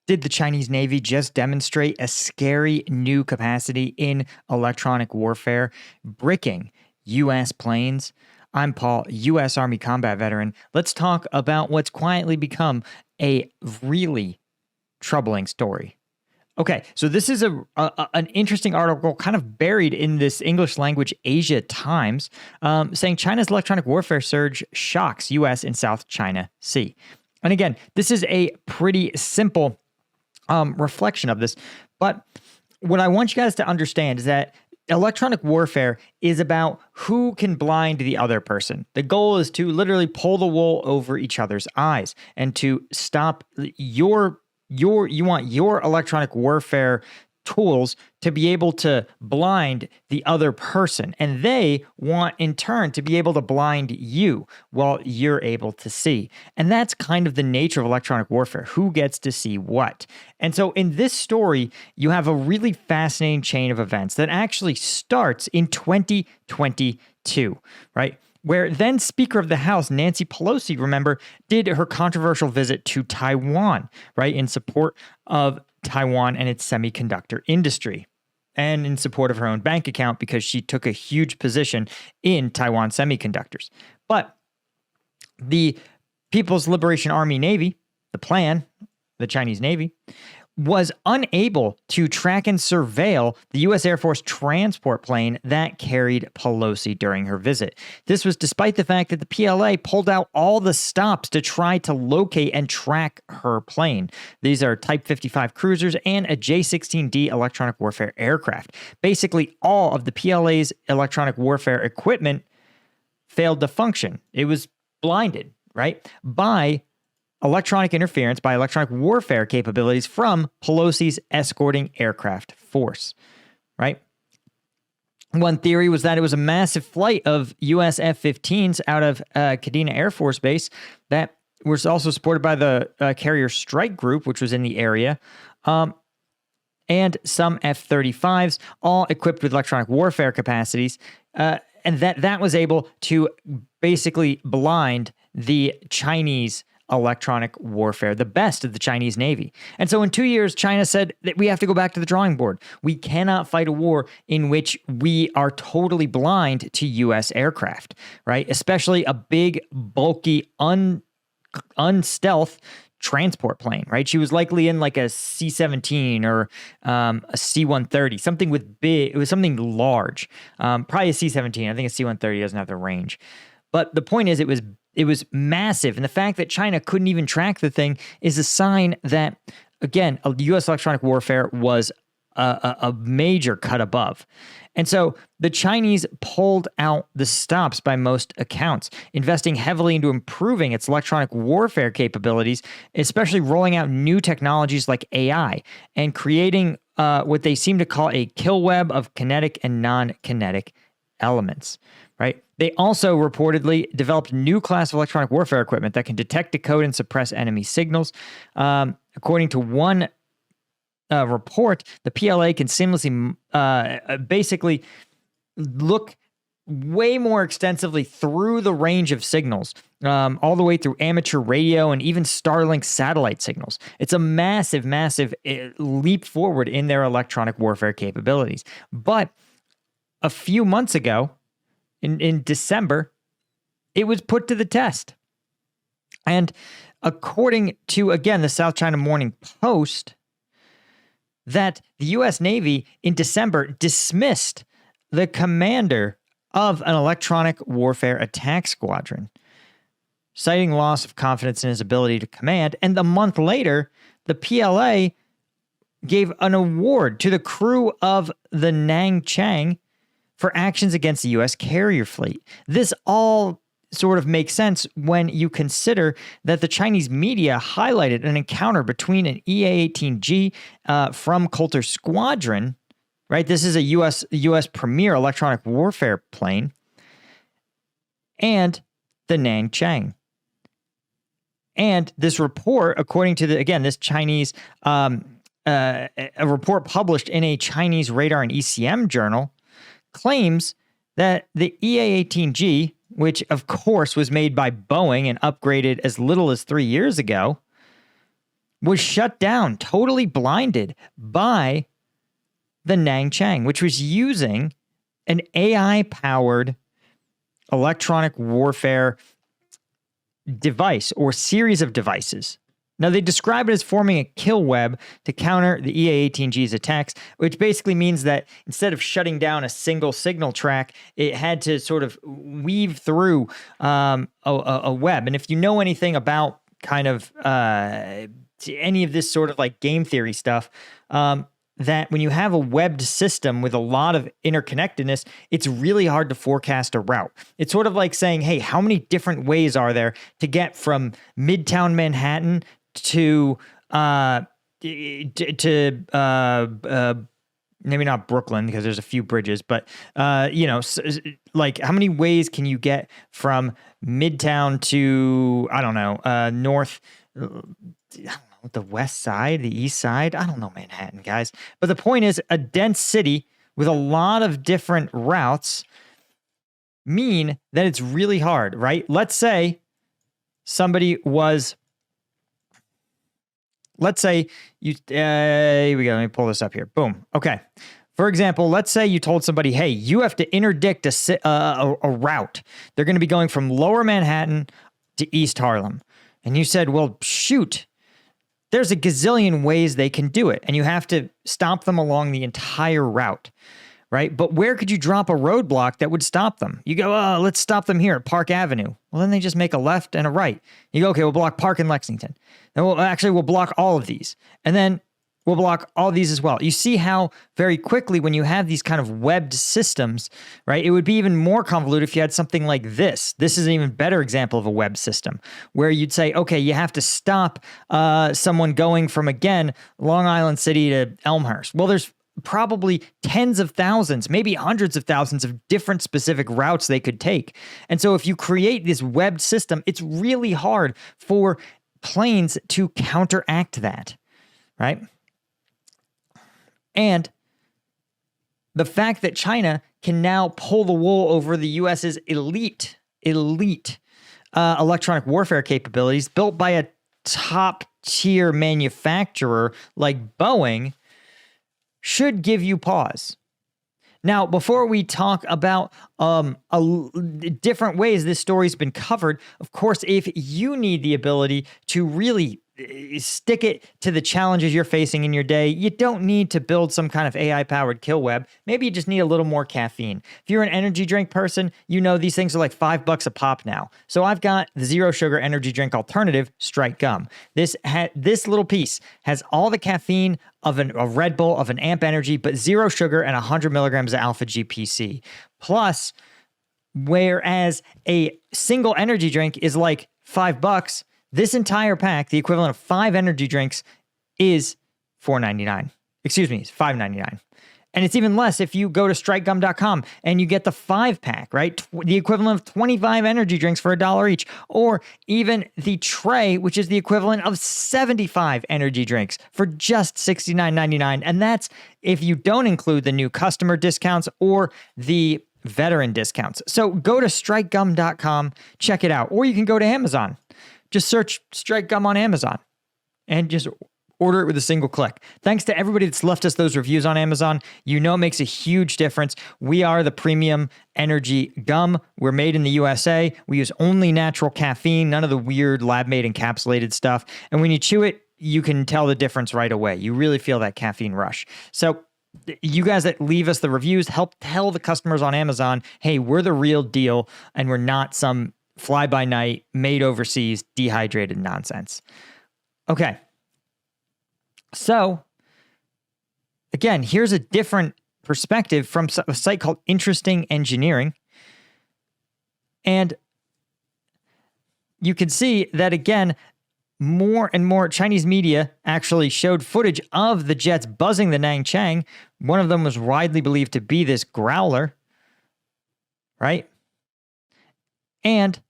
Did the Chinese Navy just demonstrate a scary new capacity in electronic warfare, bricking U.S. planes? I'm Paul, U.S. Army combat veteran. Let's talk about what's quietly become a really troubling story. Okay, so this is an interesting article kind of buried in this English language Asia Times, saying China's electronic warfare surge shocks U.S. in South China Sea. And again, this is a pretty simple reflection of this. But what I want you guys to understand is that electronic warfare is about who can blind the other person. The goal is to literally pull the wool over each other's eyes and to stop you want your electronic warfare tools to be able to blind the other person. And they want in turn to be able to blind you while you're able to see. And that's kind of the nature of electronic warfare. Who gets to see what? And so in this story, you have a really fascinating chain of events that actually starts in 2022, right? Where then Speaker of the House, Nancy Pelosi, remember, did her controversial visit to Taiwan, right, in support of Taiwan and its semiconductor industry, and in support of her own bank account because she took a huge position in Taiwan semiconductors. But the People's Liberation Army Navy, the plan, the Chinese Navy, was unable to track and surveil the U.S. Air Force transport plane that carried Pelosi during her visit. This was despite the fact that the PLA pulled out all the stops to try to locate and track her plane. These are Type 55 cruisers and a J-16D electronic warfare aircraft. Basically, all of the PLA's electronic warfare equipment failed to function. It was blinded, right, by electronic interference, by electronic warfare capabilities from Pelosi's escorting aircraft force, right? One theory was that it was a massive flight of U.S. F-15s out of Kadena Air Force Base that was also supported by the Carrier Strike Group, which was in the area, and some F-35s, all equipped with electronic warfare capacities, and that was able to basically blind the Chinese electronic warfare, the best of the Chinese Navy. And so in 2 years, China said that we have to go back to the drawing board. We cannot fight a war in which we are totally blind to U.S. aircraft, right? Especially a big, bulky, unstealth transport plane, right? She was likely in like a C-17 or a C-130, something with big, it was something large, probably a C-17. I think a C-130 doesn't have the range. But the point is, it was massive. And the fact that China couldn't even track the thing is a sign that, again, U.S. electronic warfare was a major cut above. And so the Chinese pulled out the stops by most accounts, investing heavily into improving its electronic warfare capabilities, especially rolling out new technologies like AI and creating what they seem to call a kill web of kinetic and non-kinetic elements, right? They also reportedly developed new class of electronic warfare equipment that can detect, decode, and suppress enemy signals. According to one report, the PLA can seamlessly basically look way more extensively through the range of signals, all the way through amateur radio and even Starlink satellite signals. It's a massive, massive leap forward in their electronic warfare capabilities. But a few months ago, in December, it was put to the test. And according to, again, the South China Morning Post, that the U.S. Navy in December dismissed the commander of an electronic warfare attack squadron, citing loss of confidence in his ability to command. And a month later, the PLA gave an award to the crew of the Nanchang for actions against the U.S. carrier fleet. This all sort of makes sense when you consider that the Chinese media highlighted an encounter between an EA-18G from Coulter Squadron, right? This is a U.S. premier electronic warfare plane, and the Nanchang. And this report, according to this Chinese, a report published in a Chinese radar and ECM journal, claims that the EA-18G, which of course was made by Boeing and upgraded as little as 3 years ago, was shut down, totally blinded by the Nanchang, which was using an AI-powered electronic warfare device or series of devices. Now, they describe it as forming a kill web to counter the EA-18G's attacks, which basically means that instead of shutting down a single signal track, it had to sort of weave through a web. And if you know anything about kind of any of this sort of like game theory stuff, that when you have a webbed system with a lot of interconnectedness, it's really hard to forecast a route. It's sort of like saying, hey, how many different ways are there to get from Midtown Manhattan to maybe not Brooklyn because there's a few bridges, but like how many ways can you get from Midtown to, I don't know, north, the west side, the east side? I don't know Manhattan, guys. But the point is, a dense city with a lot of different routes mean that it's really hard, right? Let's say somebody was, you, here we go. Let me pull this up here. Boom. Okay. For example, let's say you told somebody, hey, you have to interdict a route. They're going to be going from Lower Manhattan to East Harlem. And you said, well, shoot, there's a gazillion ways they can do it, and you have to stop them along the entire route, right? But where could you drop a roadblock that would stop them? You go, oh, let's stop them here at Park Avenue. Well, then they just make a left and a right. You go, okay, we'll block Park and Lexington. Then we'll block all of these. And then we'll block all these as well. You see how very quickly when you have these kind of webbed systems, right, it would be even more convoluted if you had something like this. This is an even better example of a web system where you'd say, okay, you have to stop someone going from, again, Long Island City to Elmhurst. Well, there's probably tens of thousands, maybe hundreds of thousands of different specific routes they could take. And so if you create this webbed system, it's really hard for planes to counteract that, right? And the fact that China can now pull the wool over the US's elite electronic warfare capabilities built by a top-tier manufacturer like Boeing should give you pause. Now, before we talk about different ways this story's been covered, of course, if you need the ability to really stick it to the challenges you're facing in your day, you don't need to build some kind of AI-powered kill web. Maybe you just need a little more caffeine. If you're an energy drink person, you know these things are like $5 a pop now. So I've got the zero sugar energy drink alternative, Strike Gum. This little piece has all the caffeine of a Red Bull, of an Amp Energy, but zero sugar and 100 milligrams of alpha GPC. Plus, whereas a single energy drink is like $5, this entire pack, the equivalent of 5 energy drinks, is $4.99. Excuse me, it's $5.99. And it's even less if you go to strikegum.com and you get the 5-pack, right? The equivalent of 25 energy drinks for $1 each. Or even the tray, which is the equivalent of 75 energy drinks for just $69.99. And that's if you don't include the new customer discounts or the veteran discounts. So go to strikegum.com, check it out. Or you can go to Amazon. Just search Strike Gum on Amazon and just order it with a single click. Thanks to everybody that's left us those reviews on Amazon. You know it makes a huge difference. We are the premium energy gum. We're made in the USA. We use only natural caffeine, none of the weird lab-made encapsulated stuff. And when you chew it, you can tell the difference right away. You really feel that caffeine rush. So you guys that leave us the reviews, help tell the customers on Amazon, hey, we're the real deal and we're not some fly-by-night, made overseas, dehydrated nonsense. Okay. So, again, here's a different perspective from a site called Interesting Engineering. And you can see that, again, more and more Chinese media actually showed footage of the jets buzzing the Nanchang. One of them was widely believed to be this Growler, right? And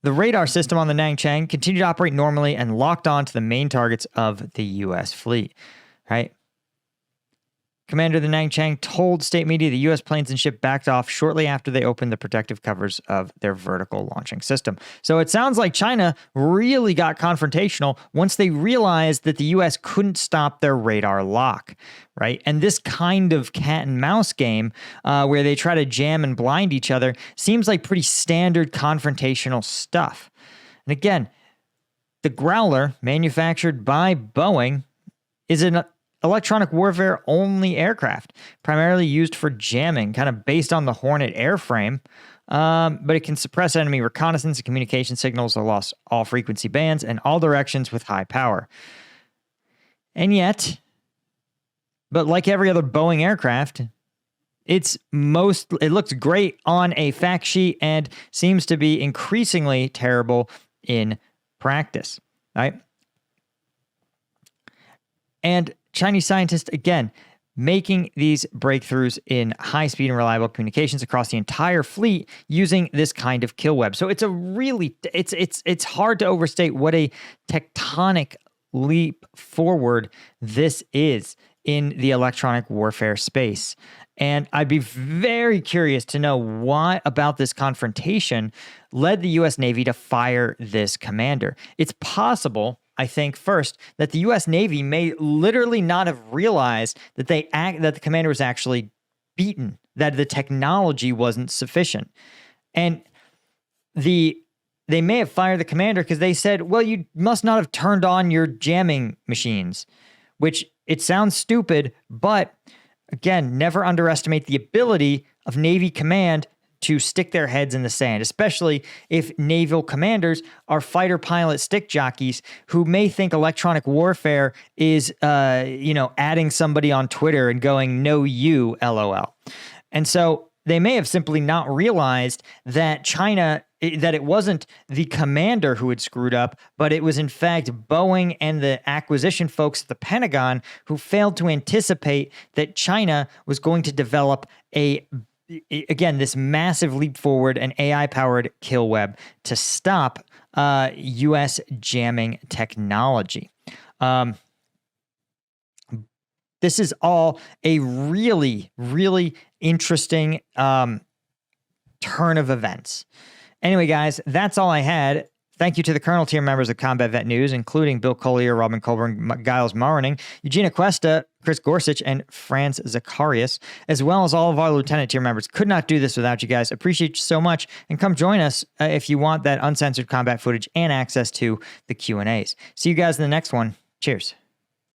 the radar system on the Nanchang continued to operate normally and locked on to the main targets of the U.S. fleet, right? Commander of the Nanchang told state media the U.S. planes and ship backed off shortly after they opened the protective covers of their vertical launching system. So it sounds like China really got confrontational once they realized that the U.S. couldn't stop their radar lock, right? And this kind of cat and mouse game where they try to jam and blind each other seems like pretty standard confrontational stuff. And again, the Growler, manufactured by Boeing, is an electronic warfare only aircraft, primarily used for jamming, kind of based on the Hornet airframe. But it can suppress enemy reconnaissance and communication signals across all frequency bands and all directions with high power. And yet, but like every other Boeing aircraft, it looks great on a fact sheet and seems to be increasingly terrible in practice, right? And Chinese scientists, again, making these breakthroughs in high-speed and reliable communications across the entire fleet using this kind of kill web. So it's it's hard to overstate what a tectonic leap forward this is in the electronic warfare space. And I'd be very curious to know what about this confrontation led the U.S. Navy to fire this commander. It's possible, I think, first, that the U.S. Navy may literally not have realized that that the commander was actually beaten, that the technology wasn't sufficient. And they may have fired the commander because they said, well, you must not have turned on your jamming machines, which it sounds stupid, but again, never underestimate the ability of Navy command to stick their heads in the sand, especially if naval commanders are fighter pilot stick jockeys who may think electronic warfare is, adding somebody on Twitter and going, no, you, LOL. And so they may have simply not realized that that it wasn't the commander who had screwed up, but it was in fact Boeing and the acquisition folks at the Pentagon who failed to anticipate that China was going to develop this massive leap forward, an AI-powered kill web to stop U.S. jamming technology. This is all a really, really interesting turn of events. Anyway, guys, that's all I had. Thank you to the Colonel tier members of Combat Vet News, including Bill Collier, Robin Colburn, Giles Marning, Eugenia Cuesta, Chris Gorsuch, and Franz Zacharias, as well as all of our Lieutenant tier members. Could not do this without you guys. Appreciate you so much. And come join us if you want that uncensored combat footage and access to the Q&As. See you guys in the next one. Cheers.